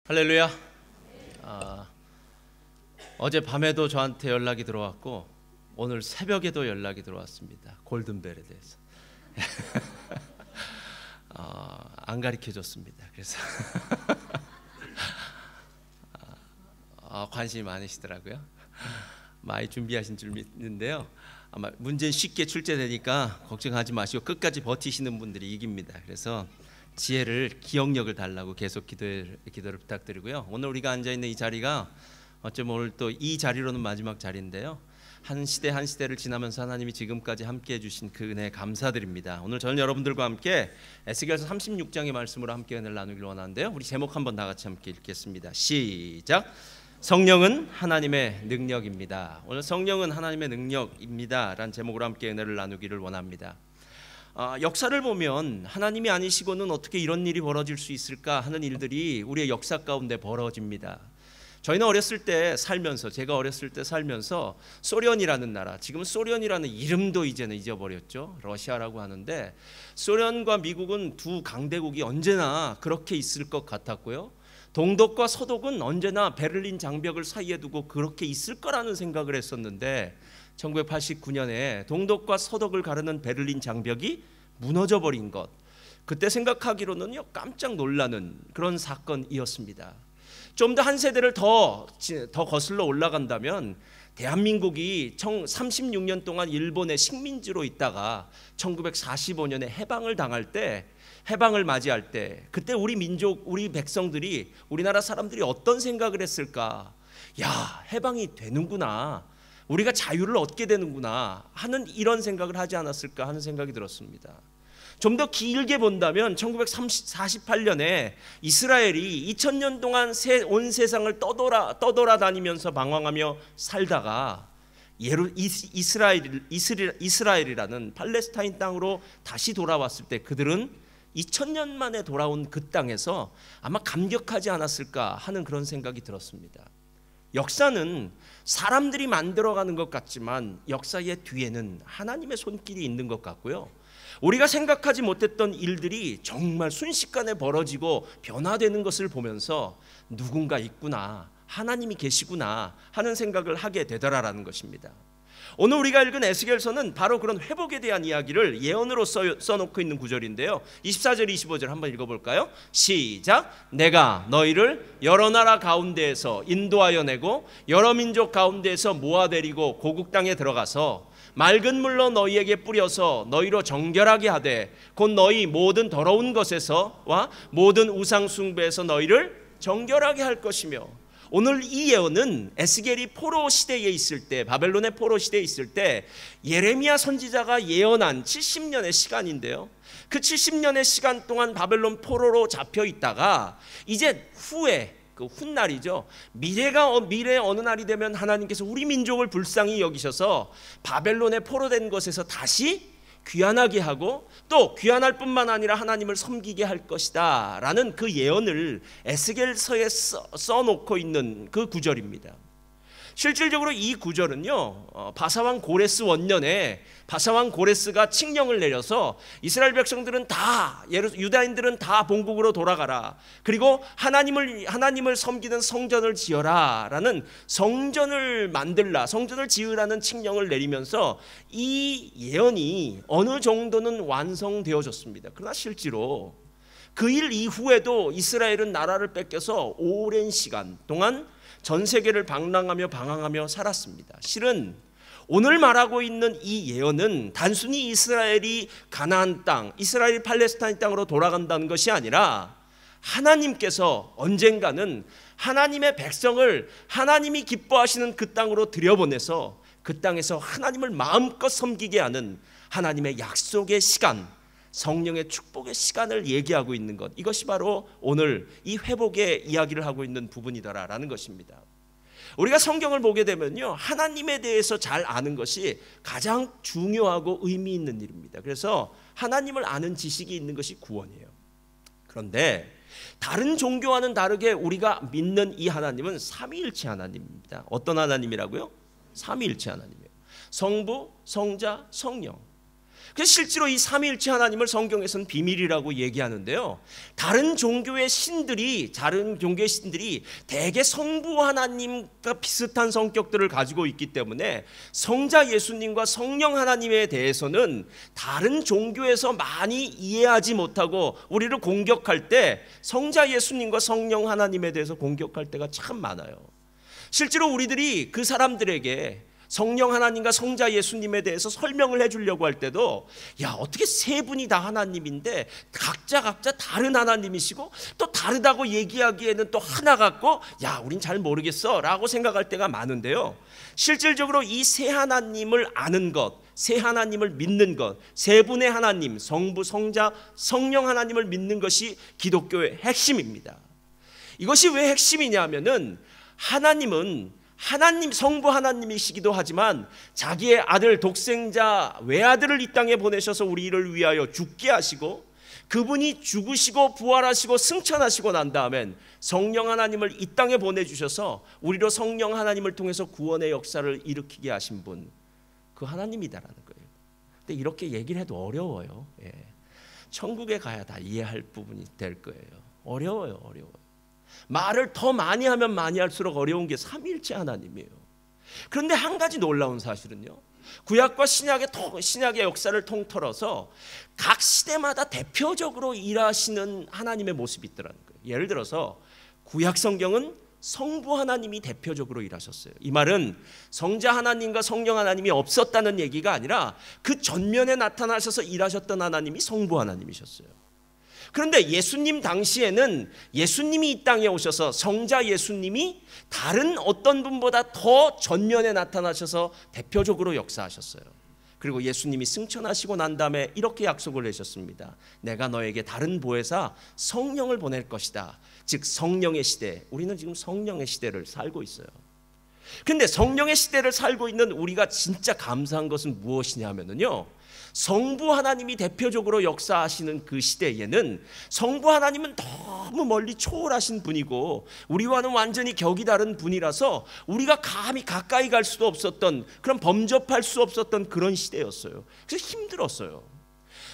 할렐루야. 어제 밤에도 저한테 연락이 들어왔고 오늘 새벽에도 연락이 들어왔습니다. 골든벨에 대해서. 안 가르쳐줬습니다. 그래서 관심이 많으시더라고요. 많이 준비하신 줄 믿는데요. 아마 문제는 쉽게 출제되니까 걱정하지 마시고 끝까지 버티시는 분들이 이깁니다. 그래서 지혜를, 기억력을 달라고 계속 기도를 부탁드리고요. 오늘 우리가 앉아있는 이 자리가 어쩌면 오늘 또 이 자리로는 마지막 자리인데요, 한 시대 한 시대를 지나면서 하나님이 지금까지 함께해 주신 그 은혜 감사드립니다. 오늘 저는 여러분들과 함께 에스겔서 36장의 말씀으로 함께 은혜를 나누길 원하는데요, 우리 제목 한번 다 같이 함께 읽겠습니다. 시작. 성령은 하나님의 능력입니다. 오늘 성령은 하나님의 능력입니다 라는 제목으로 함께 은혜를 나누기를 원합니다. 역사를 보면 하나님이 아니시고는 어떻게 이런 일이 벌어질 수 있을까 하는 일들이 우리의 역사 가운데 벌어집니다. 저희는 어렸을 때 살면서, 제가 어렸을 때 살면서 소련이라는 나라, 지금은 소련이라는 이름도 이제는 잊어버렸죠. 러시아라고 하는데, 소련과 미국은 두 강대국이 언제나 그렇게 있을 것 같았고요, 동독과 서독은 언제나 베를린 장벽을 사이에 두고 그렇게 있을 거라는 생각을 했었는데 1989년에 동독과 서독을 가르는 베를린 장벽이 무너져 버린 것, 그때 생각하기로는요 깜짝 놀라는 그런 사건이었습니다. 좀 더 한 세대를 더 거슬러 올라간다면 대한민국이 36년 동안 일본의 식민지로 있다가 1945년에 해방을 당할 때, 해방을 맞이할 때, 그때 우리 민족, 우리 백성들이, 우리나라 사람들이 어떤 생각을 했을까? 야, 해방이 되는구나, 우리가 자유를 얻게 되는구나 하는 이런 생각을 하지 않았을까 하는 생각이 들었습니다. 좀 더 길게 본다면 1948년에 이스라엘이 2000년 동안 온 세상을 떠돌아다니면서 방황하며 살다가 이스라엘이라는 팔레스타인 땅으로 다시 돌아왔을 때 그들은 2000년 만에 돌아온 그 땅에서 아마 감격하지 않았을까 하는 그런 생각이 들었습니다. 역사는 사람들이 만들어가는 것 같지만 역사의 뒤에는 하나님의 손길이 있는 것 같고요, 우리가 생각하지 못했던 일들이 정말 순식간에 벌어지고 변화되는 것을 보면서 누군가 있구나, 하나님이 계시구나 하는 생각을 하게 되더라라는 것입니다. 오늘 우리가 읽은 에스겔서는 바로 그런 회복에 대한 이야기를 예언으로 써놓고 있는 구절인데요, 24절 25절 한번 읽어볼까요? 시작. 내가 너희를 여러 나라 가운데에서 인도하여 내고 여러 민족 가운데에서 모아내리고 고국 땅에 들어가서 맑은 물로 너희에게 뿌려서 너희로 정결하게 하되 곧 너희 모든 더러운 것에서와 모든 우상 숭배에서 너희를 정결하게 할 것이며, 오늘 이 예언은 에스겔이 포로 시대에 있을 때, 바벨론의 포로 시대에 있을 때 예레미야 선지자가 예언한 70년의 시간인데요, 그 70년의 시간 동안 바벨론 포로로 잡혀 있다가 이제 후에 그 훗날이죠, 미래 어느 날이 되면 하나님께서 우리 민족을 불쌍히 여기셔서 바벨론의 포로된 것에서 다시 귀환하게 하고 또 귀환할 뿐만 아니라 하나님을 섬기게 할 것이다 라는 그 예언을 에스겔서에 써놓고 있는 그 구절입니다. 실질적으로 이 구절은요, 바사왕 고레스 원년에 바사왕 고레스가 칙령을 내려서 이스라엘 백성들은 다, 유다인들은 다 본국으로 돌아가라, 그리고 하나님을 섬기는 성전을 지어라 라는, 성전을 만들라, 성전을 지으라는 칙령을 내리면서 이 예언이 어느 정도는 완성되어졌습니다. 그러나 실제로 그 일 이후에도 이스라엘은 나라를 뺏겨서 오랜 시간 동안 전 세계를 방황하며 살았습니다. 실은 오늘 말하고 있는 이 예언은 단순히 이스라엘이 가나안 땅, 이스라엘이 팔레스타인 땅으로 돌아간다는 것이 아니라 하나님께서 언젠가는 하나님의 백성을 하나님이 기뻐하시는 그 땅으로 들여보내서 그 땅에서 하나님을 마음껏 섬기게 하는 하나님의 약속의 시간, 성령의 축복의 시간을 얘기하고 있는 것, 이것이 바로 오늘 이 회복의 이야기를 하고 있는 부분이더라라는 것입니다. 우리가 성경을 보게 되면요, 하나님에 대해서 잘 아는 것이 가장 중요하고 의미 있는 일입니다. 그래서 하나님을 아는 지식이 있는 것이 구원이에요. 그런데 다른 종교와는 다르게 우리가 믿는 이 하나님은 삼위일체 하나님입니다. 어떤 하나님이라고요? 삼위일체 하나님이에요. 성부, 성자, 성령. 그래서 실제로 이 삼위일체 하나님을 성경에서는 비밀이라고 얘기하는데요. 다른 종교의 신들이 대개 성부 하나님과 비슷한 성격들을 가지고 있기 때문에 성자 예수님과 성령 하나님에 대해서는 다른 종교에서 많이 이해하지 못하고 우리를 공격할 때 성자 예수님과 성령 하나님에 대해서 공격할 때가 참 많아요. 실제로 우리들이 그 사람들에게 성령 하나님과 성자 예수님에 대해서 설명을 해주려고 할 때도 야, 어떻게 세 분이 다 하나님인데 각자 다른 하나님이시고 또 다르다고 얘기하기에는 또 하나 같고 야, 우린 잘 모르겠어 라고 생각할 때가 많은데요. 실질적으로 이 세 하나님을 아는 것, 세 하나님을 믿는 것, 세 분의 하나님, 성부, 성자, 성령 하나님을 믿는 것이 기독교의 핵심입니다. 이것이 왜 핵심이냐면은 하나님은 성부 하나님이시기도 하지만 자기의 아들 독생자 외아들을 이 땅에 보내셔서 우리를 위하여 죽게 하시고 그분이 죽으시고 부활하시고 승천하시고 난 다음엔 성령 하나님을 이 땅에 보내주셔서 우리로 성령 하나님을 통해서 구원의 역사를 일으키게 하신 분, 그 하나님이다라는 거예요. 근데 이렇게 얘기를 해도 어려워요. 천국에 가야 다 이해할 부분이 될 거예요. 어려워요. 말을 더 많이 하면 많이 할수록 어려운 게 삼위일체 하나님이에요. 그런데 한 가지 놀라운 사실은요, 구약과 신약의 역사를 통틀어서 각 시대마다 대표적으로 일하시는 하나님의 모습이 있더라는 거예요. 예를 들어서 구약 성경은 성부 하나님이 대표적으로 일하셨어요. 이 말은 성자 하나님과 성령 하나님이 없었다는 얘기가 아니라 그 전면에 나타나셔서 일하셨던 하나님이 성부 하나님이셨어요. 그런데 예수님 당시에는 예수님이 이 땅에 오셔서 성자 예수님이 다른 어떤 분보다 더 전면에 나타나셔서 대표적으로 역사하셨어요. 그리고 예수님이 승천하시고 난 다음에 이렇게 약속을 하셨습니다. 내가 너에게 다른 보혜사 성령을 보낼 것이다. 즉 성령의 시대, 우리는 지금 성령의 시대를 살고 있어요. 그런데 성령의 시대를 살고 있는 우리가 진짜 감사한 것은 무엇이냐면요, 성부 하나님이 대표적으로 역사하시는 그 시대에는 성부 하나님은 너무 멀리 초월하신 분이고 우리와는 완전히 격이 다른 분이라서 우리가 감히 가까이 갈 수도 없었던, 그런 범접할 수 없었던 그런 시대였어요. 그래서 힘들었어요.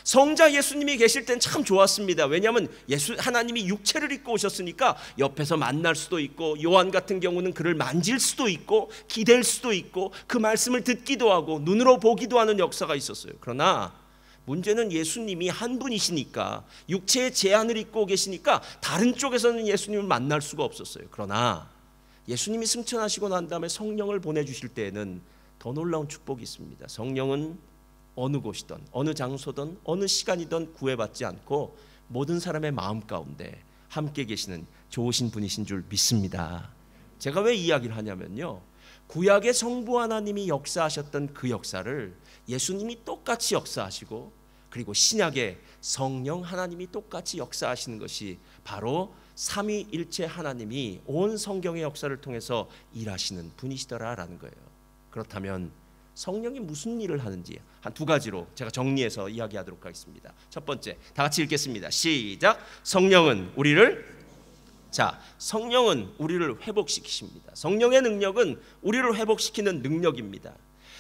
성자 예수님이 계실 땐 참 좋았습니다. 왜냐하면 하나님이 육체를 입고 오셨으니까 옆에서 만날 수도 있고, 요한 같은 경우는 그를 만질 수도 있고 기댈 수도 있고 그 말씀을 듣기도 하고 눈으로 보기도 하는 역사가 있었어요. 그러나 문제는 예수님이 한 분이시니까, 육체의 제한을 입고 계시니까 다른 쪽에서는 예수님을 만날 수가 없었어요. 그러나 예수님이 승천하시고 난 다음에 성령을 보내주실 때에는 더 놀라운 축복이 있습니다. 성령은 어느 곳이든 어느 장소든 어느 시간이든 구애받지 않고 모든 사람의 마음 가운데 함께 계시는 좋으신 분이신 줄 믿습니다. 제가 왜 이야기를 하냐면요, 구약의 성부 하나님이 역사하셨던 그 역사를 예수님이 똑같이 역사하시고, 그리고 신약의 성령 하나님이 똑같이 역사하시는 것이 바로 삼위일체 하나님이 온 성경의 역사를 통해서 일하시는 분이시더라라는 거예요. 그렇다면 성령이 무슨 일을 하는지 한 두 가지로 제가 정리해서 이야기하도록 하겠습니다. 첫 번째, 다 같이 읽겠습니다. 시작. 성령은 우리를 회복시키십니다. 성령의 능력은 우리를 회복시키는 능력입니다.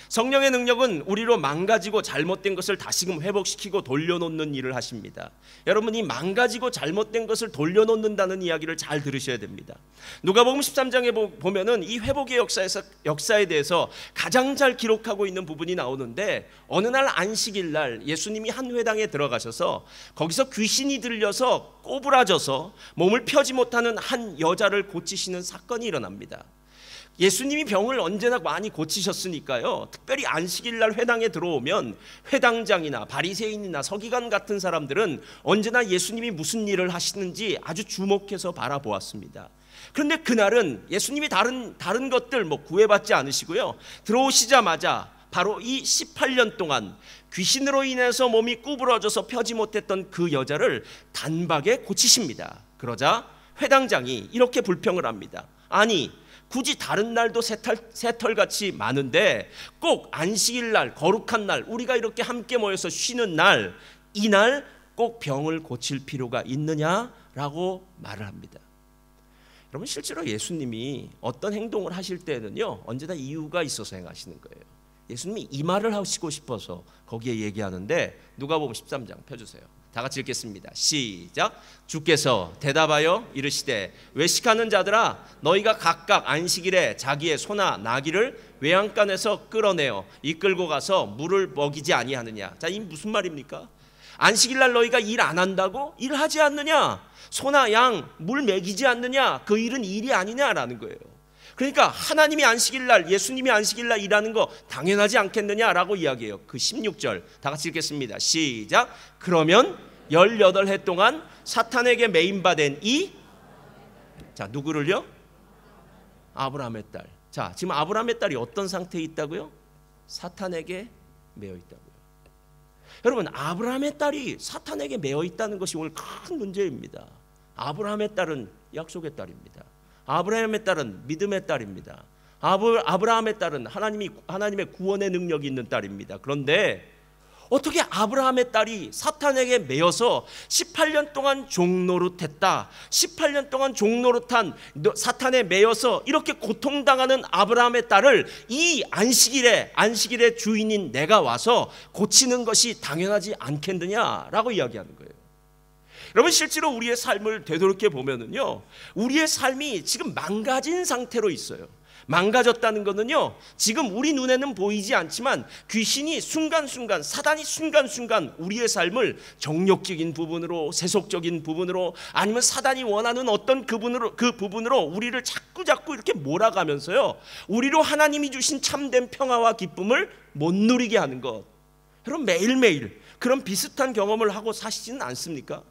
성령의 능력은 우리로 망가지고 잘못된 것을 다시금 회복시키고 돌려놓는 일을 하십니다. 여러분, 이 망가지고 잘못된 것을 돌려놓는다는 이야기를 잘 들으셔야 됩니다. 누가복음 13장에 보면은 이 회복의 역사에 대해서 가장 잘 기록하고 있는 부분이 나오는데, 어느 날 안식일 날 예수님이 한 회당에 들어가셔서 거기서 귀신이 들려서 꼬부라져서 몸을 펴지 못하는 한 여자를 고치시는 사건이 일어납니다. 예수님이 병을 언제나 많이 고치셨으니까요, 특별히 안식일날 회당에 들어오면 회당장이나 바리새인이나 서기관 같은 사람들은 언제나 예수님이 무슨 일을 하시는지 아주 주목해서 바라보았습니다. 그런데 그날은 예수님이 다른 것들 구애받지 않으시고요, 들어오시자마자 바로 이 18년 동안 귀신으로 인해서 몸이 구부러져서 펴지 못했던 그 여자를 단박에 고치십니다. 그러자 회당장이 이렇게 불평을 합니다. 아니, 굳이 다른 날도 새털같이 많은데 꼭 안식일 날, 거룩한 날, 우리가 이렇게 함께 모여서 쉬는 날, 이날 꼭 병을 고칠 필요가 있느냐라고 말을 합니다. 여러분, 실제로 예수님이 어떤 행동을 하실 때는요, 언제나 이유가 있어서 행하시는 거예요. 예수님이 이 말을 하시고 싶어서 거기에 얘기하는데, 누가복음 13장 펴주세요. 다 같이 읽겠습니다. 시작. 주께서 대답하여 이르시되 외식하는 자들아, 너희가 각각 안식일에 자기의 소나 나귀를 외양간에서 끌어내어 이끌고 가서 물을 먹이지 아니하느냐. 자, 이 무슨 말입니까? 안식일날 너희가 일 안 한다고? 일하지 않느냐? 소나 양 물 먹이지 않느냐? 그 일은 일이 아니냐라는 거예요. 그러니까 하나님이 안식일날, 예수님이 안식일날 일하는 거 당연하지 않겠느냐라고 이야기해요. 그 16절 다 같이 읽겠습니다. 시작. 그러면 18해 동안 사탄에게 매인받은 자, 누구를요? 아브라함의 딸. 자, 지금 아브라함의 딸이 어떤 상태에 있다고요? 사탄에게 매여 있다고요. 여러분, 아브라함의 딸이 사탄에게 매여 있다는 것이 오늘 큰 문제입니다. 아브라함의 딸은 약속의 딸입니다. 아브라함의 딸은 믿음의 딸입니다. 아브라함의 딸은 하나님의 구원의 능력이 있는 딸입니다. 그런데 어떻게 아브라함의 딸이 사탄에게 매여서 18년 동안 종노릇했다, 18년 동안 종노릇한 사탄에 매여서 이렇게 고통당하는 아브라함의 딸을 이 안식일의 주인인 내가 와서 고치는 것이 당연하지 않겠느냐라고 이야기하는 거예요. 여러분, 실제로 우리의 삶을 되돌이켜 보면은요, 우리의 삶이 지금 망가진 상태로 있어요. 망가졌다는 것은요, 지금 우리 눈에는 보이지 않지만 귀신이 순간순간, 사단이 순간순간 우리의 삶을 정욕적인 부분으로, 세속적인 부분으로, 아니면 사단이 원하는 어떤 그 부분으로 우리를 자꾸 이렇게 몰아가면서요, 우리로 하나님이 주신 참된 평화와 기쁨을 못 누리게 하는 것. 여러분, 매일매일 그런 비슷한 경험을 하고 사시지는 않습니까?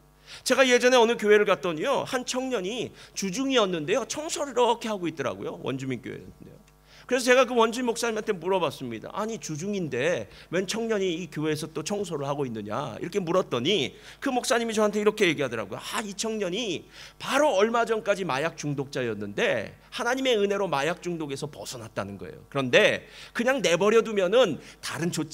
제가 예전에 어느 교회를 갔더니요, 한 청년이 주중이었는데요, 청소를 이렇게 하고 있더라고요. 원주민 교회였는데요. 그래서 제가 그 원주민 목사님한테 물어봤습니다. 아니, 주중인데 웬 청년이 이 교회에서 또 청소를 하고 있느냐, 이렇게 물었더니 그 목사님이 저한테 이렇게 얘기하더라고요. 이 청년이 바로 얼마 전까지 마약 중독자였는데 하나님의 은혜로 마약 중독에서 벗어났다는 거예요. 그런데 그냥 내버려 두면은 다른 질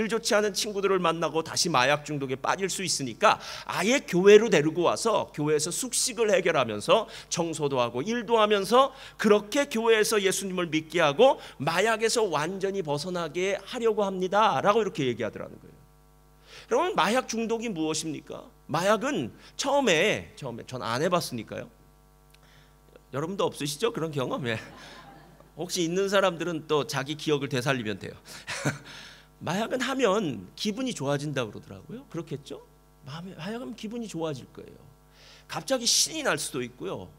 좋지 않은 친구들을 만나고 다시 마약 중독에 빠질 수 있으니까 아예 교회로 데리고 와서 교회에서 숙식을 해결하면서 청소도 하고 일도 하면서 그렇게 교회에서 예수님을 믿게 하고 마약에서 완전히 벗어나게 하려고 합니다 라고 이렇게 얘기하더라는 거예요. 여러분, 마약 중독이 무엇입니까? 마약은 처음에 전 안 해봤으니까요. 여러분도 없으시죠? 그런 경험? 혹시 있는 사람들은 또 자기 기억을 되살리면 돼요. 마약은 하면 기분이 좋아진다고 그러더라고요. 그렇겠죠? 마약하면 기분이 좋아질 거예요. 갑자기 신이 날 수도 있고요,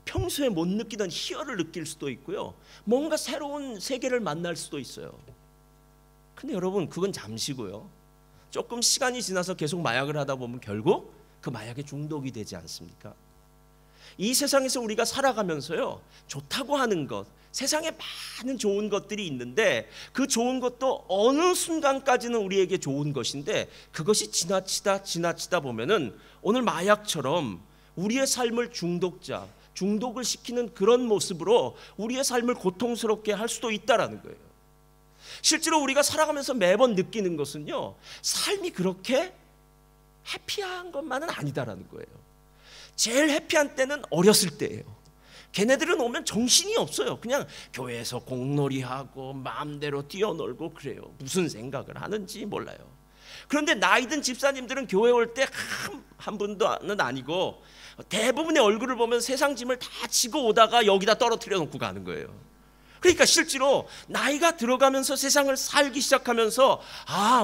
평소에 못 느끼던 희열을 느낄 수도 있고요, 뭔가 새로운 세계를 만날 수도 있어요. 근데 여러분, 그건 잠시고요, 조금 시간이 지나서 계속 마약을 하다 보면 결국 그 마약에 중독이 되지 않습니까? 이 세상에서 우리가 살아가면서요, 좋다고 하는 것, 세상에 많은 좋은 것들이 있는데 그 좋은 것도 어느 순간까지는 우리에게 좋은 것인데 그것이 지나치다 보면은 오늘 마약처럼 우리의 삶을 중독을 시키는 그런 모습으로 우리의 삶을 고통스럽게 할 수도 있다라는 거예요. 실제로 우리가 살아가면서 매번 느끼는 것은요, 삶이 그렇게 해피한 것만은 아니다라는 거예요. 제일 해피한 때는 어렸을 때예요. 걔네들은 오면 정신이 없어요. 그냥 교회에서 공놀이하고 마음대로 뛰어놀고 그래요. 무슨 생각을 하는지 몰라요. 그런데 나이 든 집사님들은 교회 올 때 한 분도는 아니고 대부분의 얼굴을 보면 세상 짐을 다 지고 오다가 여기다 떨어뜨려 놓고 가는 거예요. 그러니까 실제로 나이가 들어가면서 세상을 살기 시작하면서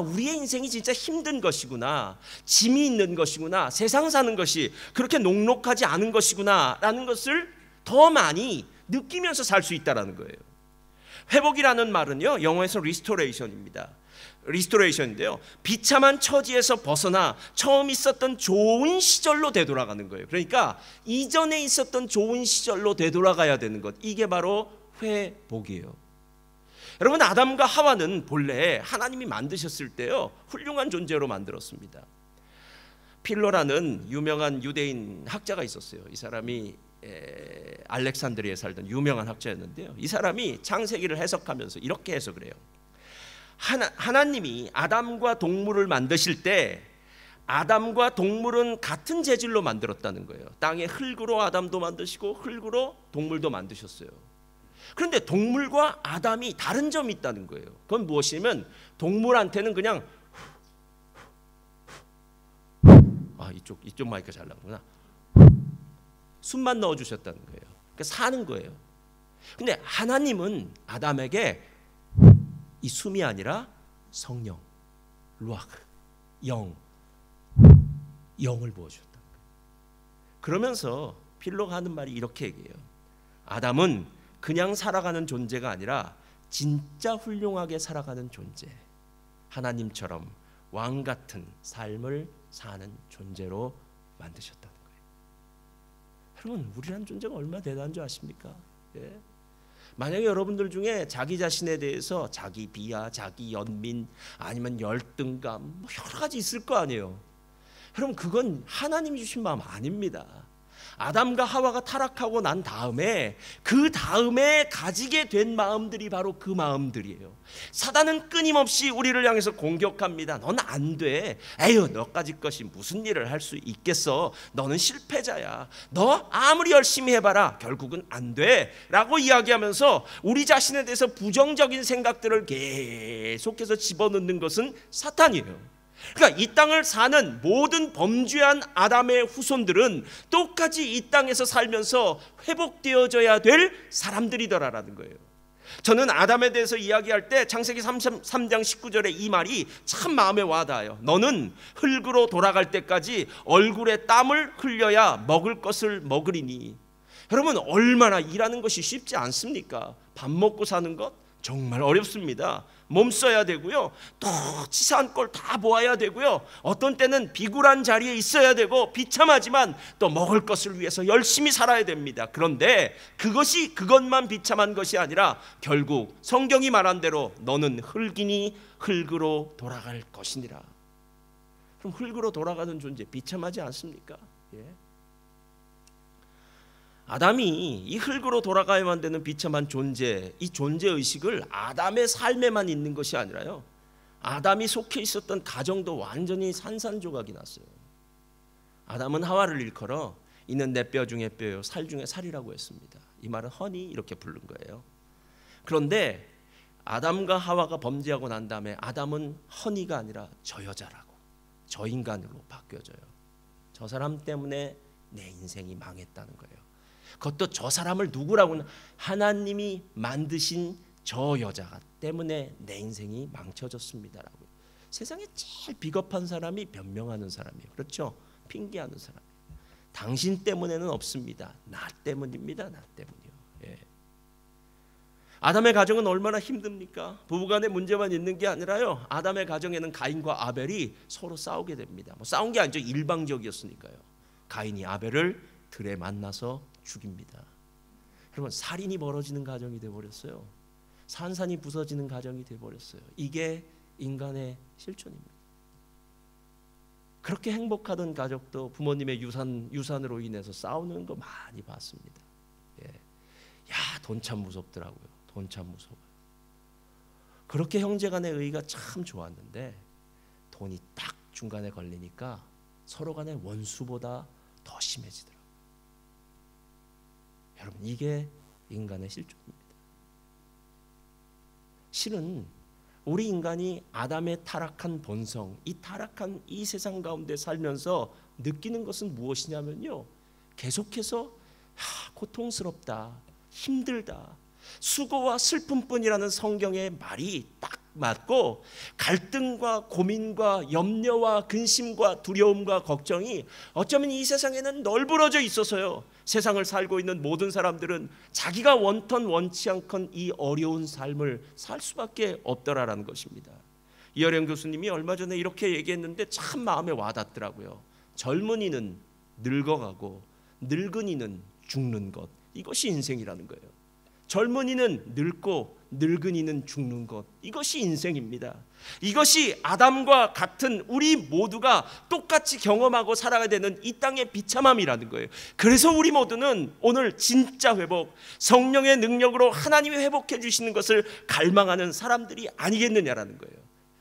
우리의 인생이 진짜 힘든 것이구나, 짐이 있는 것이구나, 세상 사는 것이 그렇게 녹록하지 않은 것이구나 라는 것을 더 많이 느끼면서 살 수 있다는 거예요. 회복이라는 말은요, 영어에서 리스토레이션인데요, 비참한 처지에서 벗어나 처음 있었던 좋은 시절로 되돌아가는 거예요. 그러니까 이전에 있었던 좋은 시절로 되돌아가야 되는 것, 이게 바로 회복이에요. 여러분, 아담과 하와는 본래 하나님이 만드셨을 때요, 훌륭한 존재로 만들었습니다. 필로라는 유명한 유대인 학자가 있었어요. 이 사람이 알렉산드리아에 살던 유명한 학자였는데요, 이 사람이 창세기를 해석하면서 이렇게 해석을 해요. 하나님이 아담과 동물을 만드실 때 아담과 동물은 같은 재질로 만들었다는 거예요. 땅의 흙으로 아담도 만드시고 흙으로 동물도 만드셨어요. 그런데 동물과 아담이 다른 점이 있다는 거예요. 그건 무엇이냐면 동물한테는 그냥 이쪽 마이크가 잘 나오구나. 숨만 넣어주셨다는 거예요. 그러니까 사는 거예요. 근데 하나님은 아담에게 이 숨이 아니라 성령, 루아크, 영을 부어주셨다는 거예요. 그러면서 필로가 하는 말이 이렇게 얘기해요. 아담은 그냥 살아가는 존재가 아니라 진짜 훌륭하게 살아가는 존재, 하나님처럼 왕 같은 삶을 사는 존재로 만드셨다는 거예요. 여러분, 우리란 존재가 얼마나 대단한 줄 아십니까? 예? 만약에 여러분들 중에 자기 자신에 대해서 자기 비하, 자기 연민, 아니면 열등감, 뭐 여러 가지 있을 거 아니에요. 여러분, 그건 하나님이 주신 마음 아닙니다. 아담과 하와가 타락하고 난 다음에 그 다음에 가지게 된 마음들이 바로 그 마음들이에요. 사단은 끊임없이 우리를 향해서 공격합니다. 넌 안 돼. 에휴, 너까지 것이 무슨 일을 할 수 있겠어. 너는 실패자야. 너 아무리 열심히 해봐라. 결국은 안 돼. 라고 이야기하면서 우리 자신에 대해서 부정적인 생각들을 계속해서 집어넣는 것은 사탄이에요. 그러니까 이 땅을 사는 모든 범죄한 아담의 후손들은 똑같이 이 땅에서 살면서 회복되어져야 될 사람들이더라라는 거예요. 저는 아담에 대해서 이야기할 때 창세기 3장 19절에 이 말이 참 마음에 와닿아요. 너는 흙으로 돌아갈 때까지 얼굴에 땀을 흘려야 먹을 것을 먹으리니. 여러분, 얼마나 일하는 것이 쉽지 않습니까? 밥 먹고 사는 것 정말 어렵습니다. 몸 써야 되고요, 또 치사한 걸 다 보아야 되고요, 어떤 때는 비굴한 자리에 있어야 되고 비참하지만 또 먹을 것을 위해서 열심히 살아야 됩니다. 그런데 그것만 비참한 것이 아니라 결국 성경이 말한 대로 너는 흙이니 흙으로 돌아갈 것이니라. 그럼 흙으로 돌아가는 존재 비참하지 않습니까? 예. 아담이 이 흙으로 돌아가야만 되는 비참한 존재, 이 존재의식을 아담의 삶에만 있는 것이 아니라요, 아담이 속해 있었던 가정도 완전히 산산조각이 났어요. 아담은 하와를 일컬어 이는 내 뼈 중에 뼈요 살 중에 살이라고 했습니다. 이 말은 허니 이렇게 부른 거예요. 그런데 아담과 하와가 범죄하고 난 다음에 아담은 허니가 아니라 저 여자라고, 저 인간으로 바뀌어져요. 저 사람 때문에 내 인생이 망했다는 거예요. 그것도 저 사람을 누구라고는 하나님이 만드신 저 여자가 때문에 내 인생이 망쳐졌습니다라고. 세상에 제일 비겁한 사람이 변명하는 사람이에요. 그렇죠? 핑계하는 사람이에요. 당신 때문에는 없습니다. 나 때문입니다. 나 때문이요. 예. 아담의 가정은 얼마나 힘듭니까? 부부간의 문제만 있는 게 아니라요, 아담의 가정에는 가인과 아벨이 서로 싸우게 됩니다. 뭐 싸운 게 아니죠. 일방적이었으니까요. 가인이 아벨을 들에 만나서 죽입니다. 여러분, 살인이 벌어지는 가정이 되어버렸어요. 산산이 부서지는 가정이 되어버렸어요. 이게 인간의 실존입니다. 그렇게 행복하던 가족도 부모님의 유산으로 인해서 싸우는 거 많이 봤습니다. 예. 야, 돈 참 무섭더라고요. 돈 참 무서워요. 그렇게 형제간의 의가 참 좋았는데 돈이 딱 중간에 걸리니까 서로 간의 원수보다 더 심해지더라고요. 여러분, 이게 인간의 실존입니다. 실은 우리 인간이 아담의 타락한 본성, 이 타락한 이 세상 가운데 살면서 느끼는 것은 무엇이냐면요, 계속해서 고통스럽다, 힘들다, 수고와 슬픔뿐이라는 성경의 말이 딱 맞고, 갈등과 고민과 염려와 근심과 두려움과 걱정이 어쩌면 이 세상에는 널브러져 있어서요, 세상을 살고 있는 모든 사람들은 자기가 원턴 원치 않건 이 어려운 삶을 살 수밖에 없더라라는 것입니다. 이어령 교수님이 얼마 전에 이렇게 얘기했는데 참 마음에 와닿더라고요. 젊은이는 늙어가고 늙은이는 죽는 것, 이것이 인생이라는 거예요. 젊은이는 늙고 늙은이는 죽는 것, 이것이 인생입니다. 이것이 아담과 같은 우리 모두가 똑같이 경험하고 살아야 되는 이 땅의 비참함이라는 거예요. 그래서 우리 모두는 오늘 진짜 회복, 성령의 능력으로 하나님이 회복해 주시는 것을 갈망하는 사람들이 아니겠느냐라는 거예요.